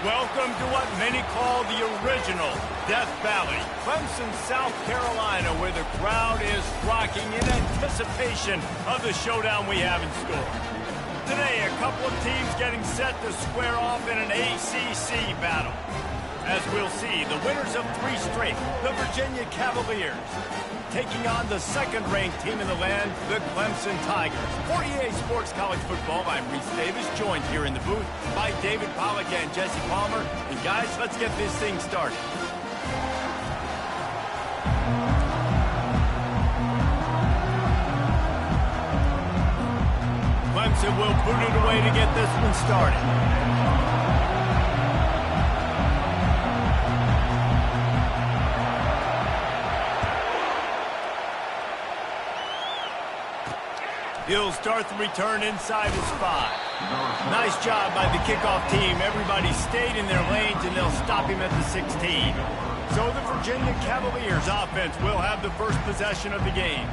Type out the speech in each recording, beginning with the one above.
Welcome to what many call the original Death Valley, Clemson, South Carolina, where the crowd is rocking in anticipation of the showdown we have in store. Today, a couple of teams getting set to square off in an ACC battle. As we'll see, the winners of 3 straight, the Virginia Cavaliers, taking on the second-ranked team in the land, the Clemson Tigers. For EA Sports College Football, I'm Reese Davis, joined here in the booth by David Pollack and Jesse Palmer. And guys, let's get this thing started. Clemson will boot it away to get this one started. He'll start the return inside his 5. Nice job by the kickoff team. Everybody stayed in their lanes, and they'll stop him at the 16. So the Virginia Cavaliers offense will have the first possession of the game.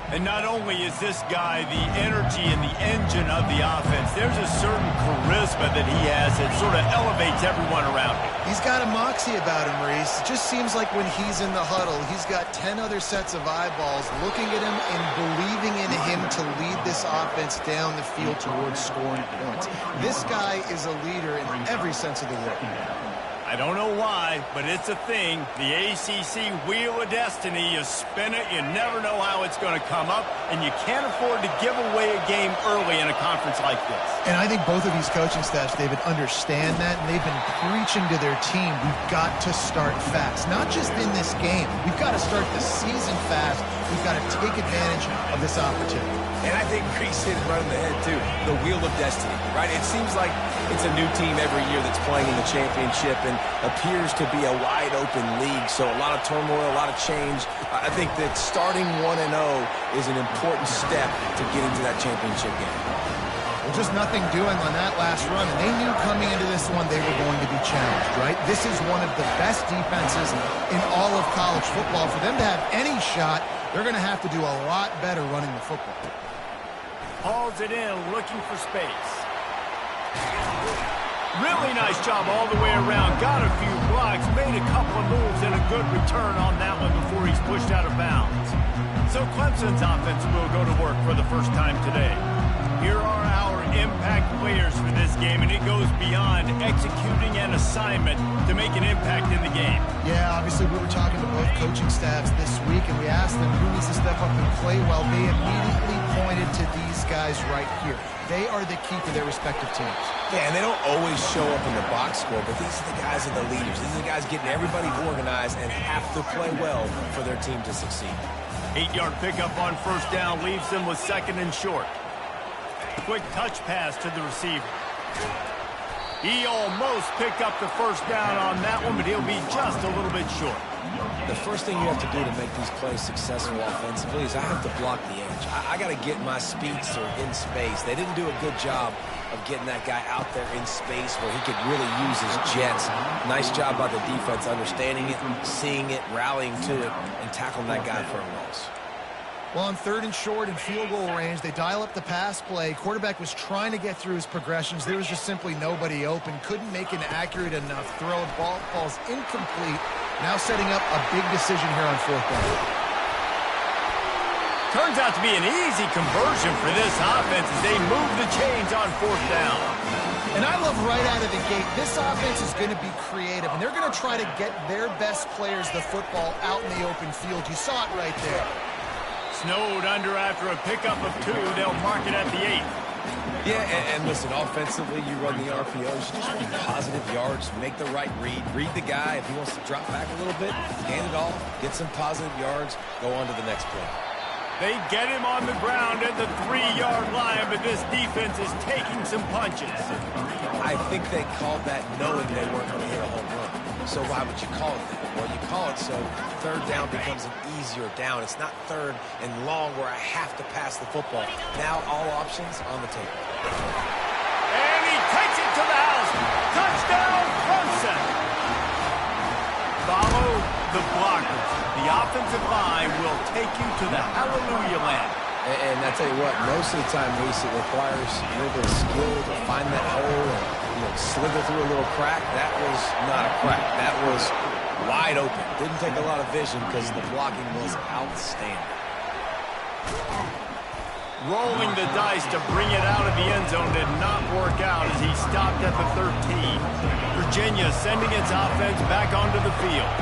And not only is this guy the energy and the engine of the offense, there's a certain charisma that he has that sort of elevates everyone around him. He's got a moxie about him, Reese. It just seems like when he's in the huddle, he's got 10 other sets of eyeballs looking at him and believing in him to lead this offense down the field towards scoring points. This guy is a leader in every sense of the word. I don't know why, but it's a thing. The ACC Wheel of Destiny, you spin it, you never know how it's going to come up, and you can't afford to give away a game early in a conference like this. And I think both of these coaching staffs, David, understand that, and they've been preaching to their team, we've got to start fast. Not just in this game. We've got to start the season fast. We've got to take advantage of this opportunity. And I think Reese hit it right on the head, too. The Wheel of Destiny, right? It seems like it's a new team every year that's playing in the championship and appears to be a wide-open league. So a lot of turmoil, a lot of change. I think that starting 1-0 is an important step to get into that championship game. Well, just nothing doing on that last run, and they knew coming into this one they were going to be challenged, right? This is one of the best defenses in all of college football. For them to have any shot, they're going to have to do a lot better running the football. Hauls it in, looking for space. Really nice job all the way around. Got a few blocks, made a couple of moves, and a good return on that one before he's pushed out of bounds. So Clemson's offense will go to work for the first time today. Here are our impact players for this game, and it goes beyond executing an assignment to make an impact in the game. Yeah, obviously we were talking to both coaching staffs this week, and we asked them who needs to step up and play well. They immediately pointed to these guys right here. They are the key to their respective teams. Yeah, and they don't always show up in the box score, but these are the guys that are the leaders. These are the guys getting everybody organized and have to play well for their team to succeed. 8-yard pickup on first down leaves them with 2nd and short. Quick touch pass to the receiver. He almost picked up the first down on that one, but he'll be just a little bit short. The first thing you have to do to make these plays successful offensively is I have to block the edge. I got to get my speedster in space. They didn't do a good job of getting that guy out there in space where he could really use his jets. Nice job by the defense understanding it, seeing it, rallying to it, and tackling that guy for a loss. Well, on 3rd and short and field goal range, they dial up the pass play. Quarterback was trying to get through his progressions. There was just simply nobody open. Couldn't make an accurate enough throw. Ball falls incomplete. Now setting up a big decision here on 4th down. Turns out to be an easy conversion for this offense as they move the chains on 4th down. And I love right out of the gate, this offense is going to be creative, and they're going to try to get their best players the football out in the open field. You saw it right there. Snowed under after a pickup of 2. They'll mark it at the 8. Yeah, and listen, offensively, you run the RPOs, you just run positive yards, make the right read the guy. If he wants to drop back a little bit, hand it off, get some positive yards, go on to the next play. They get him on the ground at the 3-yard line, but this defense is taking some punches. I think they called that knowing they weren't going to hit a home run. So why would you call it that? Well, you call it so 3rd down becomes an easier down. It's not 3rd and long where I have to pass the football. Now all options on the table. And he takes it to the house. Touchdown, Clemson. Follow the blockers. The offensive line will take you to the hallelujah land. And I tell you what, most of the time, Reese, it requires a little bit of skill to find that hole and, slither through a little crack. That was not a crack. That was wide open. Didn't take a lot of vision because the blocking was outstanding. Rolling the dice to bring it out of the end zone did not work out as he stopped at the 13. Virginia sending its offense back onto the field.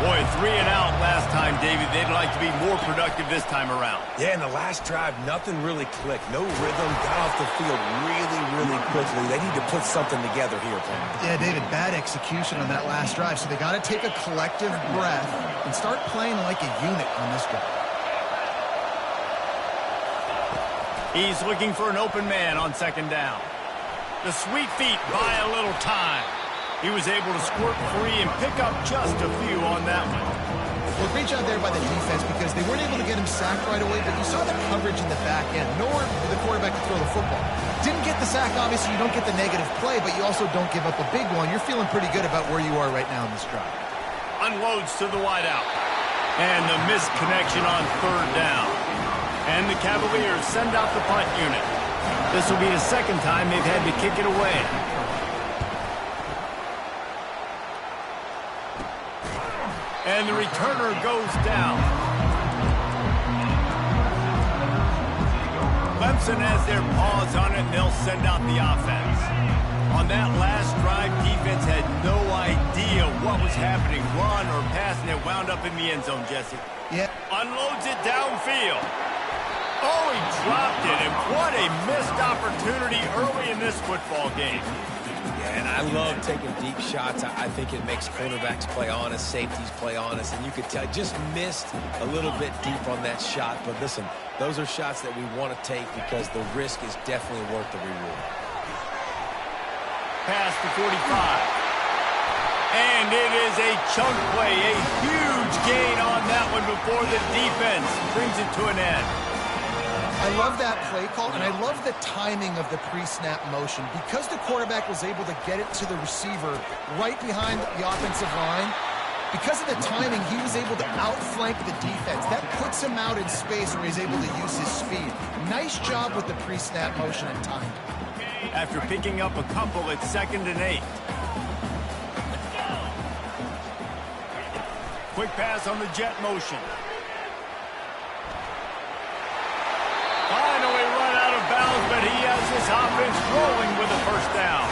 Boy, 3 and out last time, David. They'd like to be more productive this time around. Yeah, in the last drive, nothing really clicked. No rhythm. Got off the field really, really quickly. They need to put something together here, Paul. Yeah, David, bad execution on that last drive. So they got to take a collective breath and start playing like a unit on this drive. He's looking for an open man on second down. The sweet feet buy a little time. He was able to squirt free and pick up just a few on that one. Well, great job there by the defense because they weren't able to get him sacked right away, but you saw the coverage in the back end. Nowhere for the quarterback to throw the football. Didn't get the sack, obviously. You don't get the negative play, but you also don't give up a big one. You're feeling pretty good about where you are right now in this drive. Unloads to the wideout. And the missed connection on third down. And the Cavaliers send out the punt unit. This will be the second time they've had to kick it away. And the returner goes down. Clemson has their paws on it, and they'll send out the offense. On that last drive, defense had no idea what was happening. Run or pass, and it wound up in the end zone, Jesse. Yeah. Unloads it downfield. Oh, he dropped it, and what a missed opportunity early in this football game. Yeah, and I love taking deep shots. I think it makes cornerbacks play honest, safeties play honest, and you could tell just missed a little bit deep on that shot. But listen, those are shots that we want to take because the risk is definitely worth the reward. Past the 45. And it is a chunk play, a huge gain on that one before the defense brings it to an end. I love that play call, and I love the timing of the pre-snap motion. Because the quarterback was able to get it to the receiver right behind the offensive line, because of the timing, he was able to outflank the defense. That puts him out in space where he's able to use his speed. Nice job with the pre-snap motion and timing. After picking up a couple, it's 2nd and 8. Quick pass on the jet motion. Finally run out of bounds, but he has his offense rolling with a first down.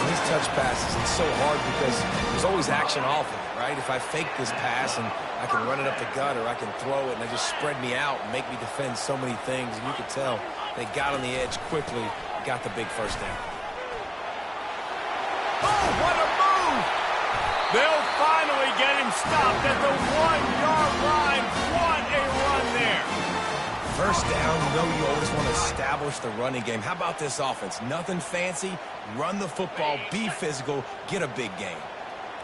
These touch passes, it's so hard because there's always action off of it, right? If I fake this pass and I can run it up the gut or I can throw it and it just spread me out and make me defend so many things, and you could tell they got on the edge quickly, got the big first down. Oh, what a move! They'll finally get him stopped at the 1-yard line. What a run there! First down, you always want to establish the running game. How about this offense? Nothing fancy. Run the football, be physical, get a big gain.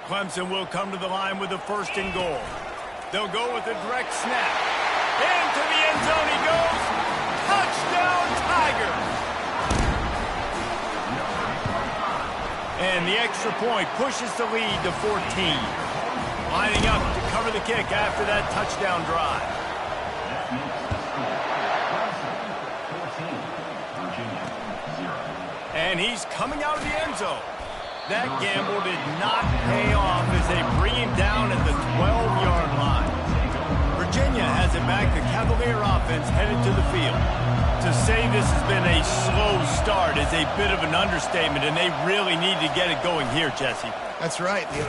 Clemson will come to the line with the 1st and goal. They'll go with a direct snap. Into the end zone he goes. Touchdown, Tigers! And the extra point pushes the lead to 14. Lining up to cover the kick after that touchdown drive. And he's coming out of the end zone. That gamble did not pay off as they bring him down at the 12-yard line. Virginia has it back. The Cavalier offense headed to the field. To say this has been a slow start is a bit of an understatement, and they really need to get it going here, Jesse. That's right. The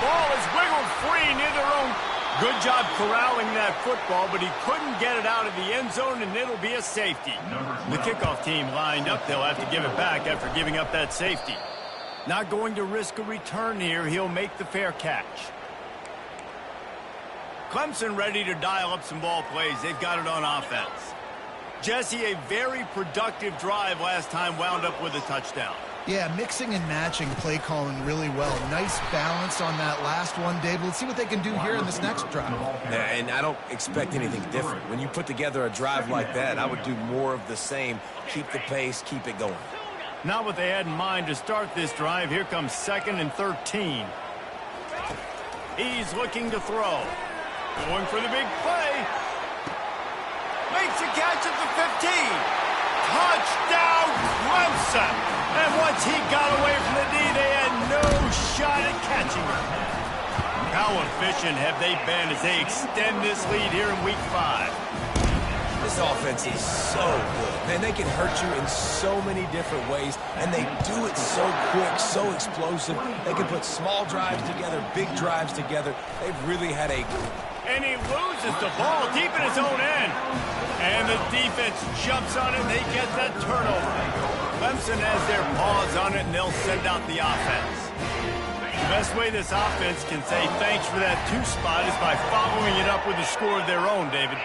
ball is wiggled free near their own. Good job corralling that football, but he couldn't get it out of the end zone, and it'll be a safety. The kickoff team lined up. They'll have to give it back after giving up that safety. Not going to risk a return here. He'll make the fair catch. Clemson ready to dial up some ball plays. They've got it on offense. Jesse, a very productive drive last time, wound up with a touchdown. Yeah, mixing and matching play calling really well. Nice balance on that last one, Dave. Let's see what they can do here in this next drive. Yeah, and I don't expect anything different. When you put together a drive like that, I would do more of the same. Keep the pace, keep it going. Not what they had in mind to start this drive. Here comes 2nd and 13. He's looking to throw. Going for the big play. Makes a catch at the 15. Touchdown, Clemson. And once he got away from the D, they had no shot at catching him. How efficient have they been as they extend this lead here in Week 5? This offense is so good. Man, they can hurt you in so many different ways, and they do it so quick, so explosive. They can put small drives together, big drives together. They've really had a... And he loses the ball deep in his own end. And the defense jumps on it, and they get that turnover. Clemson has their paws on it, and they'll send out the offense. The best way this offense can say thanks for that 2 spot is by following it up with a score of their own, David.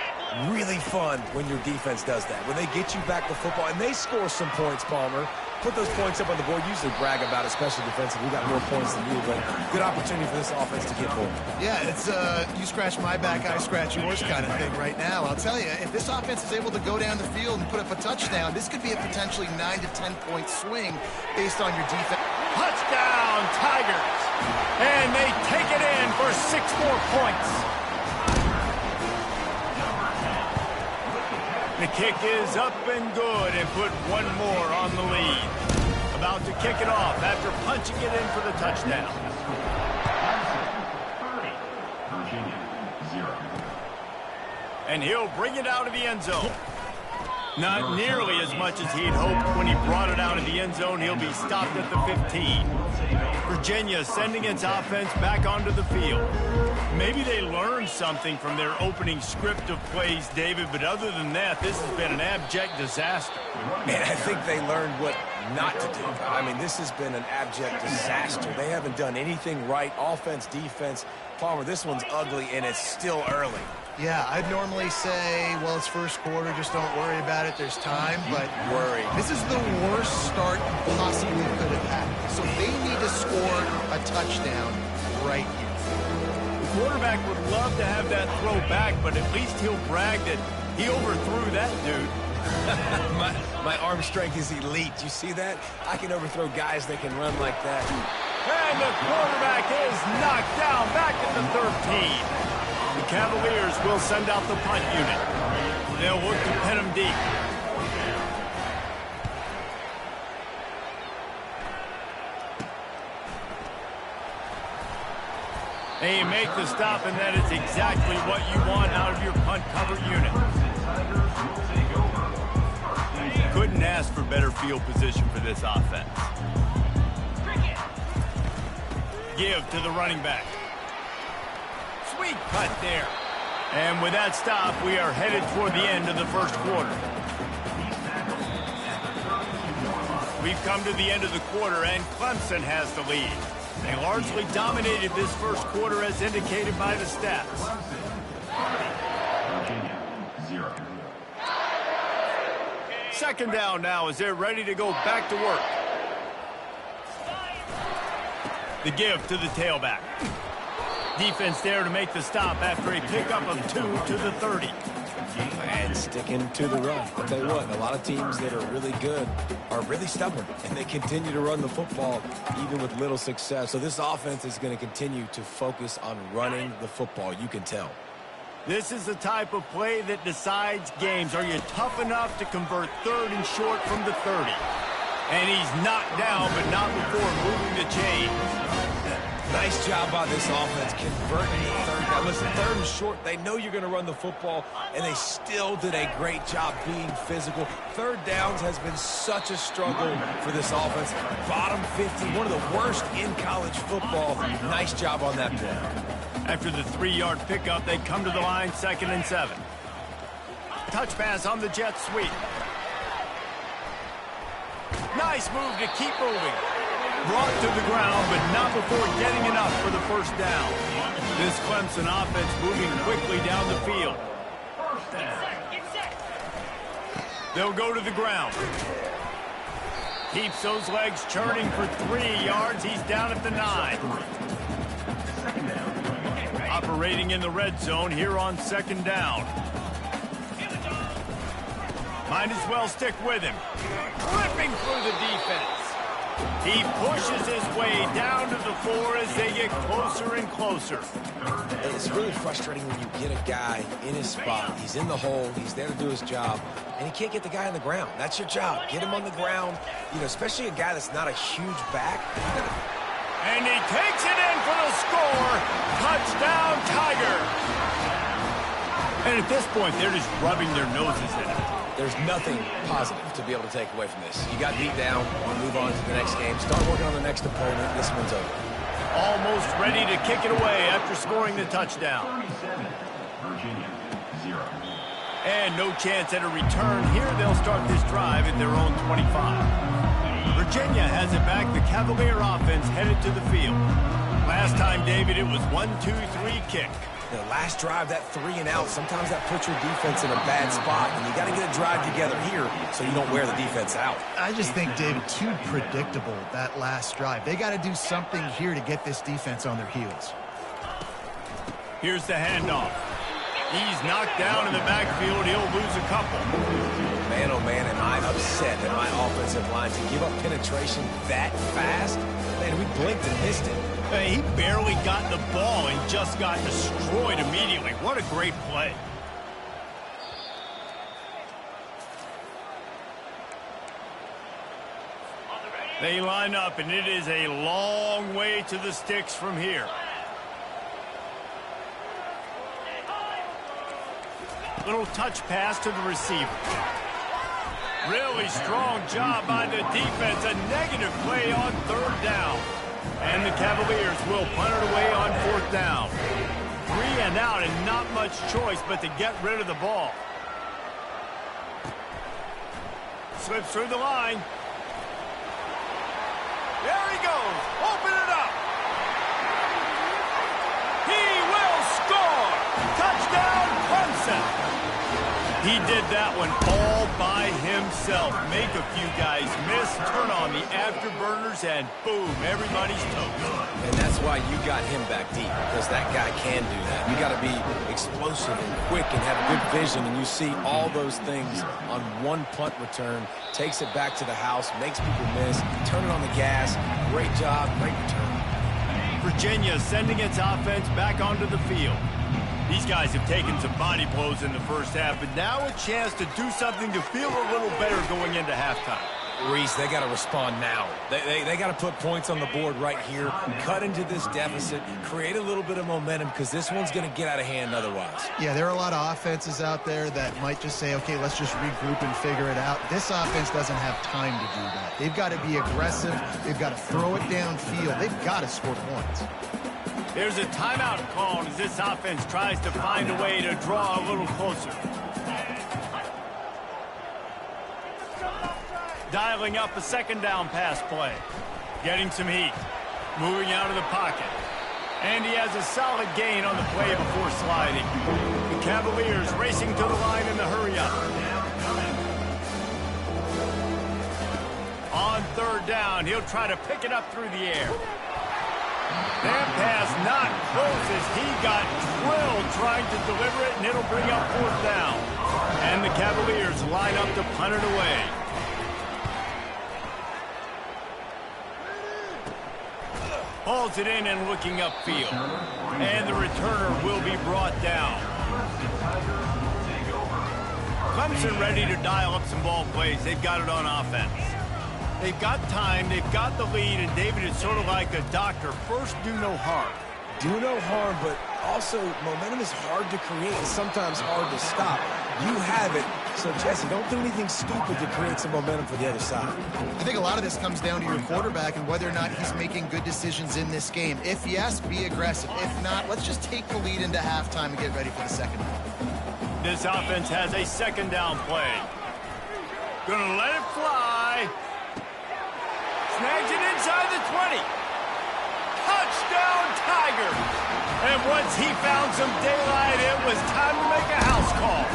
Really fun when your defense does that. When they get you back the football, and they score some points, Palmer. Put those points up on the board. Usually brag about it, especially defensively. We got more points than you, but good opportunity for this offense to get more. Yeah, it's you scratch my back, I scratch yours kind of thing right now. I'll tell you, if this offense is able to go down the field and put up a touchdown, this could be a potentially 9 to 10 point swing based on your defense. Touchdown, Tigers. And they take it in for 6 more points. The kick is up and good and put 1 more on the lead. About to kick it off after punching it in for the touchdown. And he'll bring it out of the end zone. Not nearly as much as he'd hoped when he brought it out of the end zone. He'll be stopped at the 15. Virginia sending its offense back onto the field. Maybe they learned something from their opening script of plays, David, but other than that, this has been an abject disaster. Man, I think they learned what not to do. I mean, this has been an abject disaster. They haven't done anything right. Offense, defense. Palmer, this one's ugly, and it's still early. Yeah, I'd normally say, well, it's first quarter, just don't worry about it, there's time, but this is the worst start you possibly could have had. So they need to score a touchdown right here. The quarterback would love to have that throw back, but at least he'll brag that he overthrew that dude. my arm strength is elite. You see that? I can overthrow guys that can run like that. And the quarterback is knocked down back at the 13. The Cavaliers will send out the punt unit. They'll look to pin him deep. And you make the stop, and that is exactly what you want out of your punt cover unit. Couldn't ask for better field position for this offense. Give to the running back. Sweet cut there. And with that stop, we are headed toward the end of the first quarter. We've come to the end of the quarter, and Clemson has the lead. They largely dominated this first quarter as indicated by the stats. Second down now as they're ready to go back to work. The give to the tailback. Defense there to make the stop after a pickup of 2 to the 30. And sticking to the run. I'll tell you what, a lot of teams that are really good are really stubborn, and they continue to run the football even with little success. So this offense is going to continue to focus on running the football. You can tell. This is the type of play that decides games. Are you tough enough to convert 3rd and short from the 30? And he's knocked down, but not before moving the chains. Nice job by this offense converting the 3rd down. Listen, 3rd and short, they know you're going to run the football, and they still did a great job being physical. 3rd downs has been such a struggle for this offense. Bottom 50, one of the worst in college football. Nice job on that play. After the 3-yard pickup, they come to the line 2nd and 7. Touch pass on the jet sweep. Nice move to keep moving. Brought to the ground, but not before getting enough for the first down. This Clemson offense moving quickly down the field. They'll go to the ground. Keeps those legs churning for 3 yards. He's down at the 9. Operating in the red zone here on 2nd down. Might as well stick with him. Ripping through the defense. He pushes his way down to the 4 as they get closer and closer. It's really frustrating when you get a guy in his spot. He's in the hole. He's there to do his job, and he can't get the guy on the ground. That's your job. Get him on the ground, you know, especially a guy that's not a huge back. And he takes it in for the score. Touchdown, Tiger. And at this point, they're just rubbing their noses in it. There's nothing positive to be able to take away from this. You got beat down. You move on to the next game. Start working on the next opponent. This one's over. Almost ready to kick it away after scoring the touchdown. Virginia, 0. And no chance at a return. Here they'll start this drive at their own 25. Virginia has it back. The Cavalier offense headed to the field. Last time, David, it was 1-2-3 kick. The last drive, that 3 and out, sometimes that puts your defense in a bad spot, and you got to get a drive together here so you don't wear the defense out. I just think, David, too predictable, that last drive. They got to do something here to get this defense on their heels. Here's the handoff. He's knocked down in the backfield. He'll lose a couple. Man, oh man, am I upset at my offensive line to give up penetration that fast? Man, we blinked and missed it. He barely got the ball and just got destroyed immediately. What a great play. They line up, and it is a long way to the sticks from here. Little touch pass to the receiver. Really strong job by the defense. A negative play on 3rd down. And the Cavaliers will punt it away on 4th down. 3 and out, and not much choice but to get rid of the ball. Slips through the line. There he goes. Open it up. He will score. Touchdown, Clemson. He did that one all by himself. Make a few guys miss, turn on the afterburners, and boom, everybody's toast. And that's why you got him back deep, because that guy can do that. You got to be explosive and quick and have good vision, and you see all those things on one punt return. Takes it back to the house, makes people miss, turn it on the gas. Great job, great return. Virginia sending its offense back onto the field. These guys have taken some body blows in the first half, but now a chance to do something to feel a little better going into halftime. Reese, they got to respond now. They got to put points on the board right here, cut into this deficit, create a little bit of momentum, because this one's going to get out of hand otherwise. Yeah, there are a lot of offenses out there that might just say, okay, let's just regroup and figure it out. This offense doesn't have time to do that. They've got to be aggressive. They've got to throw it downfield. They've got to score points. There's a timeout called as this offense tries to find a way to draw a little closer. Dialing up a 2nd down pass play. Getting some heat. Moving out of the pocket. And he has a solid gain on the play before sliding. The Cavaliers racing to the line in the hurry-up. On 3rd down, he'll try to pick it up through the air. That pass not close as he got drilled trying to deliver it, and it'll bring up 4th down. And the Cavaliers line up to punt it away. Hauls it in and looking upfield. And the returner will be brought down. Clemson ready to dial up some ball plays. They've got it on offense. They've got time, they've got the lead, and David is sort of like a doctor. First, do no harm. Do no harm, but also momentum is hard to create and sometimes hard to stop. You have it, so Jesse, don't do anything stupid to create some momentum for the other side. I think a lot of this comes down to your quarterback and whether or not he's making good decisions in this game. If yes, be aggressive. If not, let's just take the lead into halftime and get ready for the 2nd half. This offense has a 2nd down play. Gonna let it fly. Snags it inside the 20. Touchdown, Tigers. And once he found some daylight, it was time to make a house call.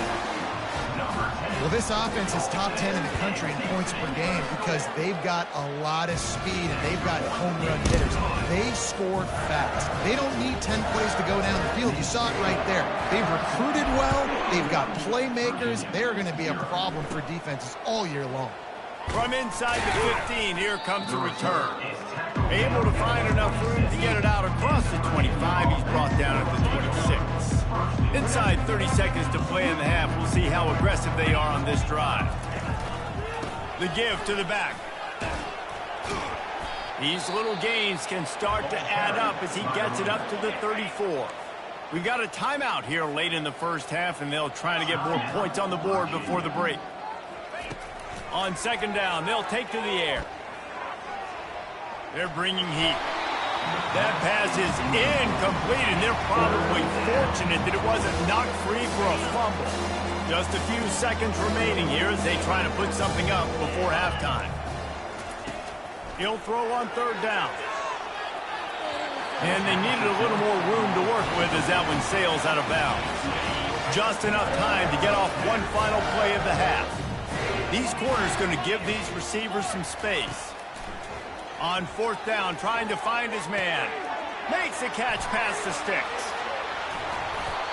Well, this offense is top 10 in the country in points per game because they've got a lot of speed and they've got home run hitters. They score fast. They don't need 10 plays to go down the field. You saw it right there. They've recruited well. They've got playmakers. They're going to be a problem for defenses all year long. From inside the 15, here comes a return. Able to find enough room to get it out across the 25. He's brought down at the 26. Inside 30 seconds to play in the half. We'll see how aggressive they are on this drive. The give to the back. These little gains can start to add up as he gets it up to the 34. We've got a timeout here late in the first half, and they'll try to get more points on the board before the break. On second down, they'll take to the air. They're bringing heat. That pass is incomplete, and they're probably fortunate that it wasn't knocked free for a fumble. Just a few seconds remaining here as they try to put something up before halftime. He'll throw on third down. And they needed a little more room to work with as that one sails out of bounds. Just enough time to get off one final play of the half. These corners going to give these receivers some space. On fourth down, trying to find his man. Makes the catch past the sticks.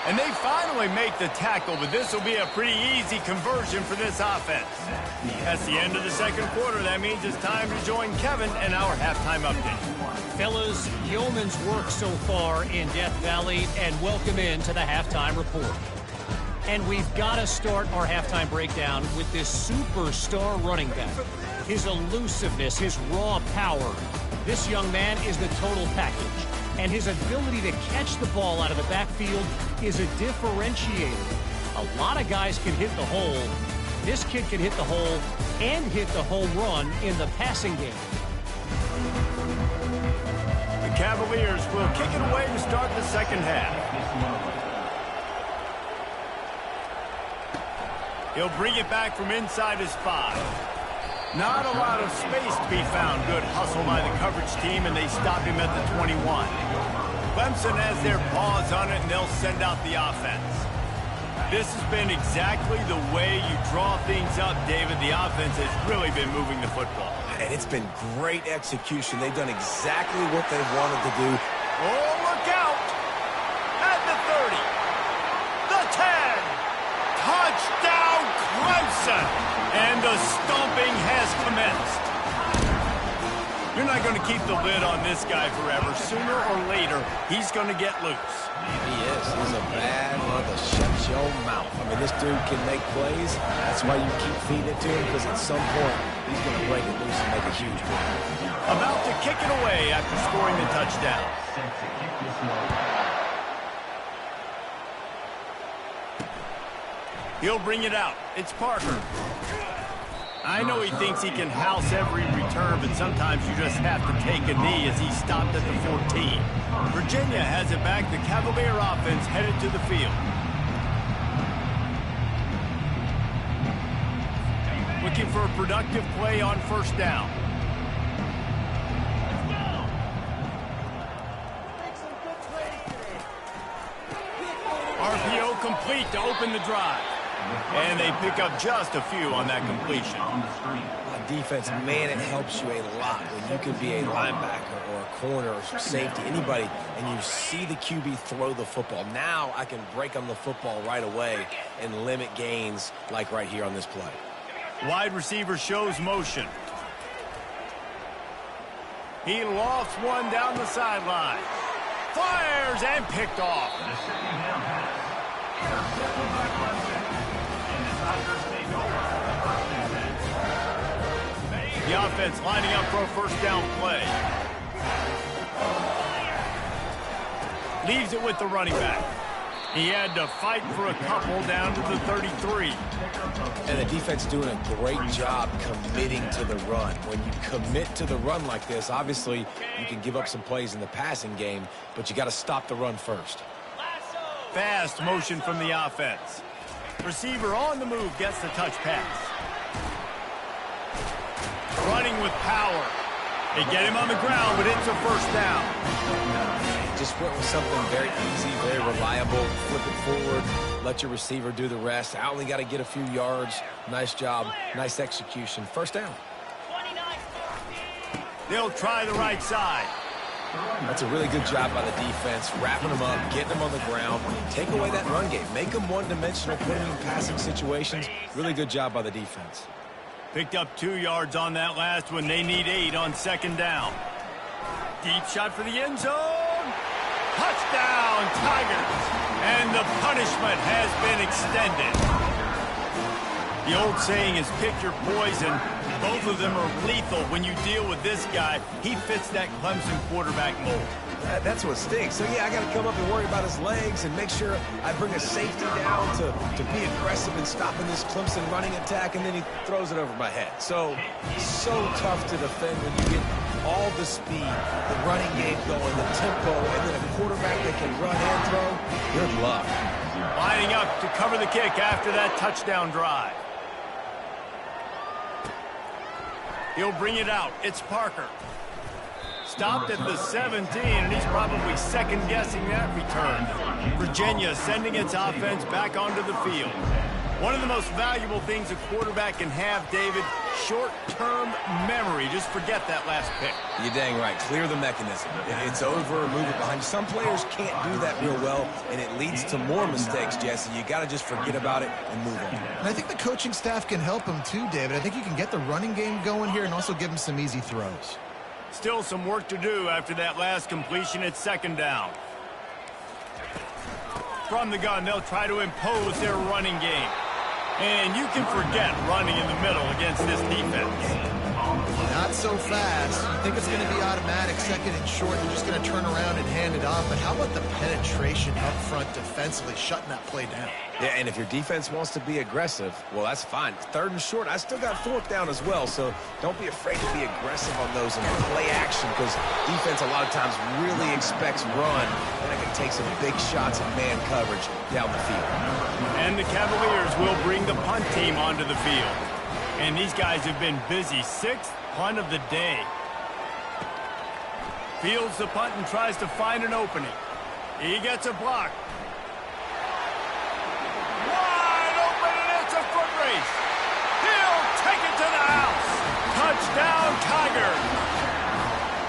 And they finally make the tackle, but this will be a pretty easy conversion for this offense. That's the end of the second quarter. That means it's time to join Kevin and our halftime update. Fellas, yeoman's work so far in Death Valley, and welcome into the halftime report. And we've got to start our halftime breakdown with this superstar running back. His elusiveness, his raw power. This young man is the total package. And his ability to catch the ball out of the backfield is a differentiator. A lot of guys can hit the hole. This kid can hit the hole and hit the home run in the passing game. The Cavaliers will kick it away to start the second half. He'll bring it back from inside his 5. Not a lot of space to be found. Good hustle by the coverage team, and they stop him at the 21. Clemson has their paws on it, and they'll send out the offense. This has been exactly the way you draw things up, David. The offense has really been moving the football. And it's been great execution. They've done exactly what they wanted to do. Oh, look out! At the 30. The 10. Touchdown, Clemson! And the stomping has commenced. You're not going to keep the lid on this guy forever. Sooner or later, he's going to get loose. He is. He's a bad mother. Shut your mouth. I mean, this dude can make plays. That's why you keep feeding it to him, because at some point, he's going to break it loose and make a huge play. About to kick it away after scoring the touchdown. He'll bring it out. It's Parker. I know he thinks he can house every return, but sometimes you just have to take a knee as he stopped at the 14. Virginia has it back. The Cavalier offense headed to the field. Looking for a productive play on first down. RPO complete to open the drive. And they pick up just a few on that completion. On defense, man, it helps you a lot when you can be a linebacker or a corner or safety, anybody, and you see the QB throw the football. Now I can break on the football right away and limit gains like right here on this play. Wide receiver shows motion. He lofts one down the sideline. Fires and picked off. The offense lining up for a first down play. Leaves it with the running back. He had to fight for a couple down to the 33. And the defense doing a great job committing to the run. When you commit to the run like this, obviously you can give up some plays in the passing game, but you got to stop the run first. Fast motion from the offense. Receiver on the move gets the touch pass. Running with power. They get him on the ground, but it's a first down. Just went with something very easy, very reliable. Flip it forward, let your receiver do the rest. I only got to get a few yards. Nice job, nice execution. First down. They'll try the right side. That's a really good job by the defense, wrapping them up, getting them on the ground. Take away that run game. Make them one-dimensional, put them in passing situations. Really good job by the defense. Picked up 2 yards on that last one. They need 8 on second down. Deep shot for the end zone. Touchdown, Tigers. And the punishment has been extended. The old saying is pick your poison. Both of them are lethal when you deal with this guy. He fits that Clemson quarterback mold. That's what stinks. So, yeah, I got to come up and worry about his legs and make sure I bring a safety down to be aggressive in stopping this Clemson running attack, and then he throws it over my head. So tough to defend when you get all the speed, the running game going, the tempo, and then a quarterback that can run and throw. Good luck. Lining up to cover the kick after that touchdown drive. He'll bring it out. It's Parker. Stopped at the 17, and he's probably second-guessing that return. Virginia sending its offense back onto the field. One of the most valuable things a quarterback can have, David, short-term memory. Just forget that last pick. You're dang right. Clear the mechanism. It's over, move it behind you. Some players can't do that real well, and it leads to more mistakes, Jesse. You got to just forget about it and move on. And I think the coaching staff can help him too, David. I think you can get the running game going here and also give him some easy throws. Still some work to do after that last completion. It's second down. From the gun, they'll try to impose their running game. And you can forget running in the middle against this defense. Not so fast. You think it's going to be automatic, second and short. They're just going to turn around and hand it off. But how about the penetration up front defensively, shutting that play down? Yeah, and if your defense wants to be aggressive, well, that's fine. Third and short, I still got fourth down as well, so don't be afraid to be aggressive on those and play action, because defense a lot of times really expects run, and it can take some big shots in man coverage down the field. And the Cavaliers will bring the punt team onto the field. And these guys have been busy. Sixth punt of the day. Fields the punt and tries to find an opening. He gets a block. Wide open, and it's a foot race. He'll take it to the house. Touchdown, Tigers.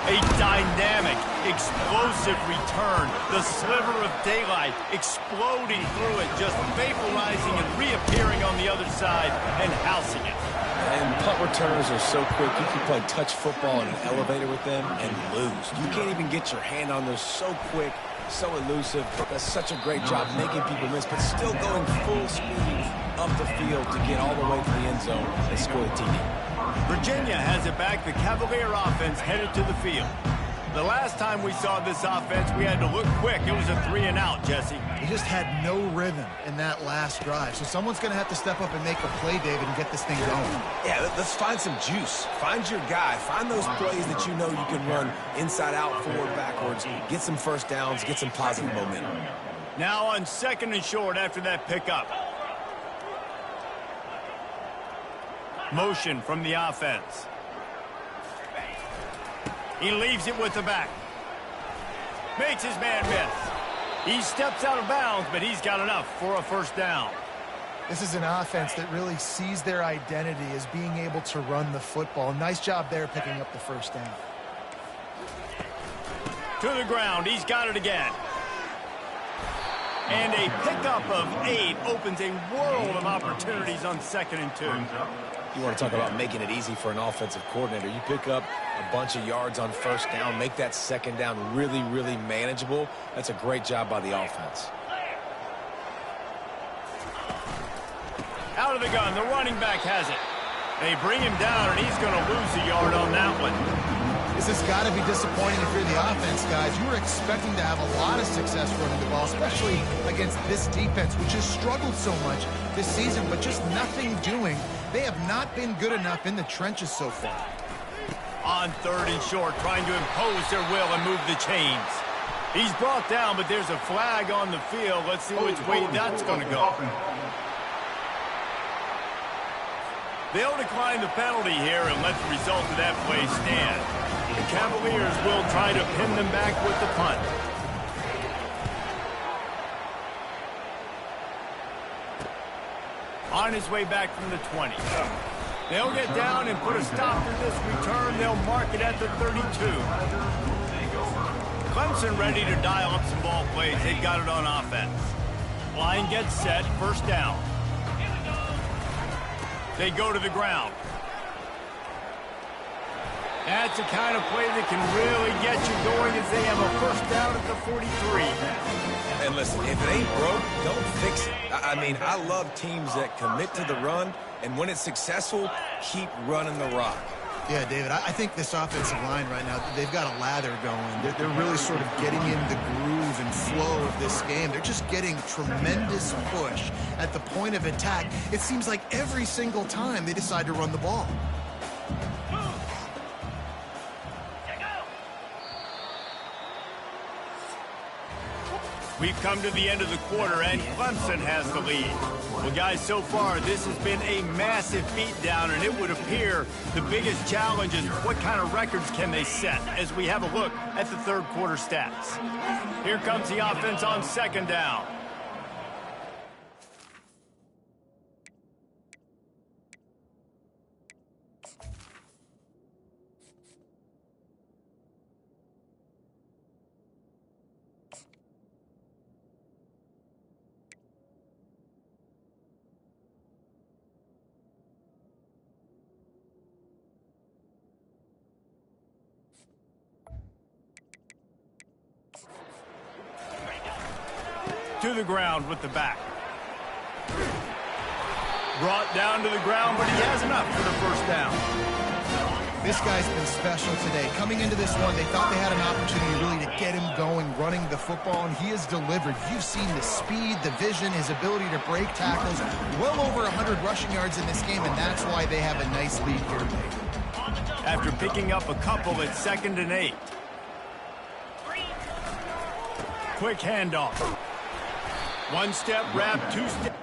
A dynamic, explosive return. The sliver of daylight exploding through it, just vaporizing and reappearing on the other side and housing it. And punt returners are so quick. You can play touch football in an elevator with them and lose. You can't even get your hand on those. So quick, so elusive. Does such a great job making people miss, but still going full speed up the field to get all the way to the end zone and score the TD. Virginia has it back. The Cavalier offense headed to the field. The last time we saw this offense, we had to look quick. It was a 3-and-out, Jesse. He just had no rhythm in that last drive. So someone's going to have to step up and make a play, David, and get this thing going. Yeah, let's find some juice. Find your guy. Find those plays that you know you can run inside out, forward, backwards. Get some first downs. Get some positive momentum. Now on second and short after that pickup. Motion from the offense. He leaves it with the back. Makes his man miss. He steps out of bounds, but he's got enough for a first down. This is an offense that really sees their identity as being able to run the football. Nice job there picking up the first down. To the ground. He's got it again. And a pickup of 8 opens a world of opportunities on second and 2. You want to talk about making it easy for an offensive coordinator. You pick up a bunch of yards on first down, make that second down really, really manageable. That's a great job by the offense. Out of the gun, the running back has it. They bring him down, and he's going to lose a yard on that one. This has got to be disappointing if you're the offense, guys. You were expecting to have a lot of success running the ball, especially against this defense, which has struggled so much this season, but just nothing doing. They have not been good enough in the trenches so far. On third and short, trying to impose their will and move the chains. He's brought down, but there's a flag on the field. Let's see which way that's going to go. They'll decline the penalty here and let the result of that play stand. The Cavaliers will try to pin them back with the punt. On his way back from the 20. They'll get down and put a stop to this return. They'll mark it at the 32. Clemson ready to dial up some ball plays. They've got it on offense. Line gets set, first down. They go to the ground. That's the kind of play that can really get you going as they have a first down at the 43. And listen, if it ain't broke, don't fix it. I mean, I love teams that commit to the run, and when it's successful, keep running the rock. Yeah, David, I think this offensive line right now, they've got a lather going. They're really sort of getting in the groove and flow of this game. They're just getting tremendous push at the point of attack. It seems like every single time they decide to run the ball. We've come to the end of the quarter, and Clemson has the lead. Well, guys, so far, this has been a massive beatdown, and it would appear the biggest challenge is what kind of records can they set as we have a look at the third quarter stats. Here comes the offense on second down. To the ground with the back. Brought down to the ground, but he has enough for the first down. This guy's been special today. Coming into this one, they thought they had an opportunity really to get him going, running the football, and he has delivered. You've seen the speed, the vision, his ability to break tackles. Well over 100 rushing yards in this game, and that's why they have a nice lead here today. After picking up a couple at 2nd and 8. Quick handoff. One step wrap, two step.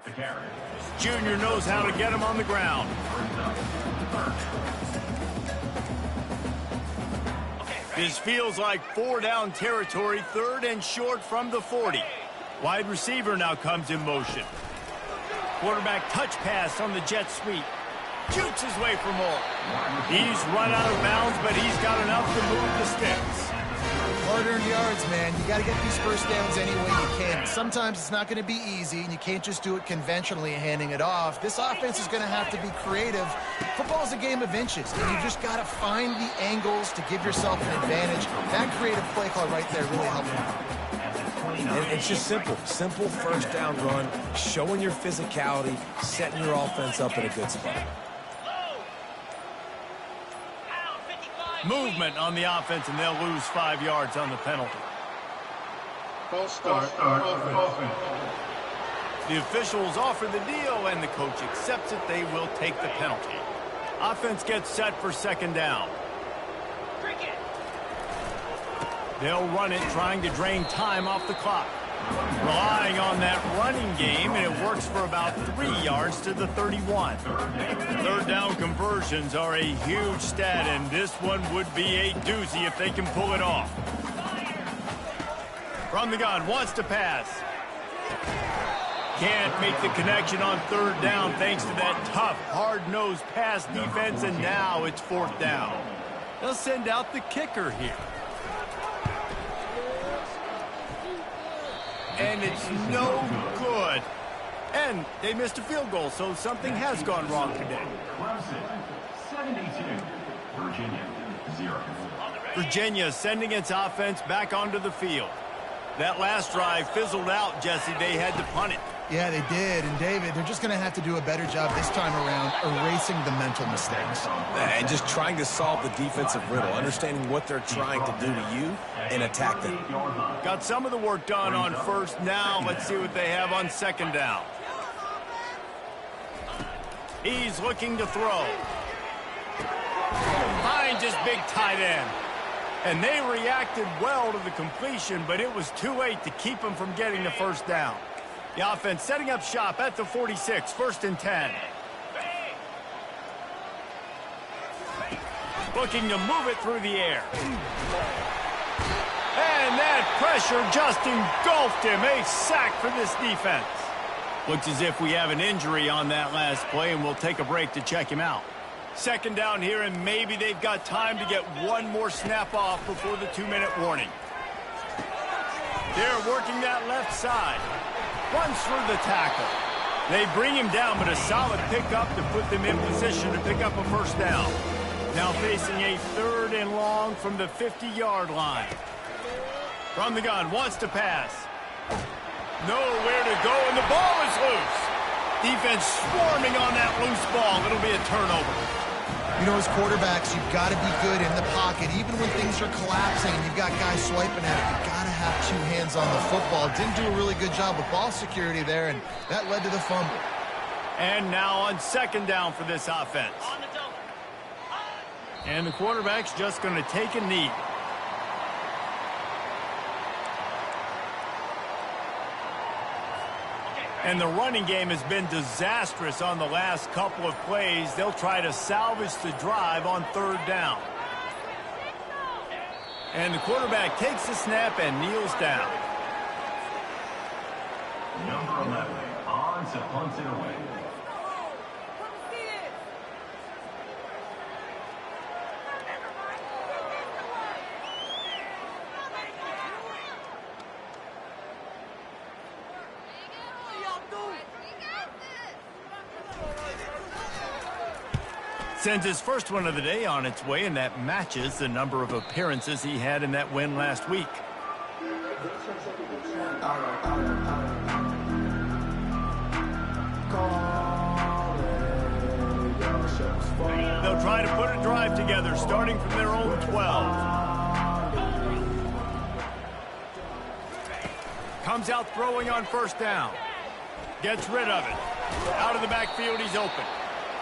The carry. Junior knows how to get him on the ground. This feels like 4-down territory, 3rd and short from the 40. Wide receiver now comes in motion. Quarterback touch pass on the jet sweep. Shoots his way for more. He's run out of bounds, but he's got enough to move the sticks. Hard-earned yards, man. You got to get these first downs any way you can. Sometimes it's not going to be easy, and you can't just do it conventionally handing it off. This offense is going to have to be creative. Football is a game of inches, and you just got to find the angles to give yourself an advantage. That creative play call right there really helped him. And it's just simple. Simple first down run, showing your physicality, setting your offense up in a good spot. Movement on the offense, and they'll lose 5 yards on the penalty. False start offense. The officials offer the deal, and the coach accepts it. They will take the penalty. Offense gets set for 2nd down. They'll run it, trying to drain time off the clock. Relying on that running game, and it works for about 3 yards to the 31. 3rd down conversions are a huge stat, and this one would be a doozy if they can pull it off. From the gun, wants to pass. Can't make the connection on 3rd down thanks to that tough, hard-nosed pass defense, and now it's 4th down. They'll send out the kicker here. And it's no good. And they missed a field goal, so something has gone wrong today. Clemson, 72. Virginia, 0. Virginia sending its offense back onto the field. That last drive fizzled out, Jesse. They had to punt it. Yeah, they did. And, David, they're just going to have to do a better job this time around erasing the mental mistakes. And just trying to solve the defensive riddle, understanding what they're trying to do to you and attack them. Got some of the work done on 1st. Now let's see what they have on 2nd down. He's looking to throw. Finds his big tight end. And they reacted well to the completion, but it was too late to keep them from getting the first down. The offense setting up shop at the 46, 1st and 10. Looking to move it through the air. And that pressure just engulfed him. A sack for this defense. Looks as if we have an injury on that last play, and we'll take a break to check him out. 2nd down here, and maybe they've got time to get one more snap off before the 2-minute warning. They're working that left side. Runs through the tackle. They bring him down, but a solid pickup to put them in position to pick up a first down. Now facing a 3rd and long from the 50-yard line. From the gun, wants to pass. Nowhere to go, and the ball is loose. Defense swarming on that loose ball. It'll be a turnover. You know, as quarterbacks, you've got to be good in the pocket. Even when things are collapsing and you've got guys swiping at it, you've got to have 2 hands on the football. Didn't do a really good job with ball security there, and that led to the fumble. And now on 2nd down for this offense. And the quarterback's just going to take a knee. And the running game has been disastrous on the last couple of plays. They'll try to salvage the drive on 3rd down. And the quarterback takes the snap and kneels down. Number 11 on to punt it away. Sends his first one of the day on its way, and that matches the number of appearances he had in that win last week. They'll try to put a drive together, starting from their own 12. Comes out throwing on 1st down. Gets rid of it. Out of the backfield, he's open.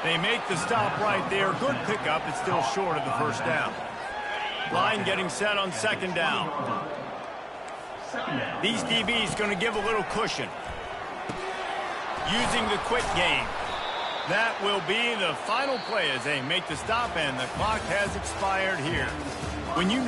They make the stop right there. Good pickup. It's still short of the 1st down. Line getting set on 2nd down. These DBs going to give a little cushion. Using the quick game. That will be the final play as they make the stop, and the clock has expired here. When you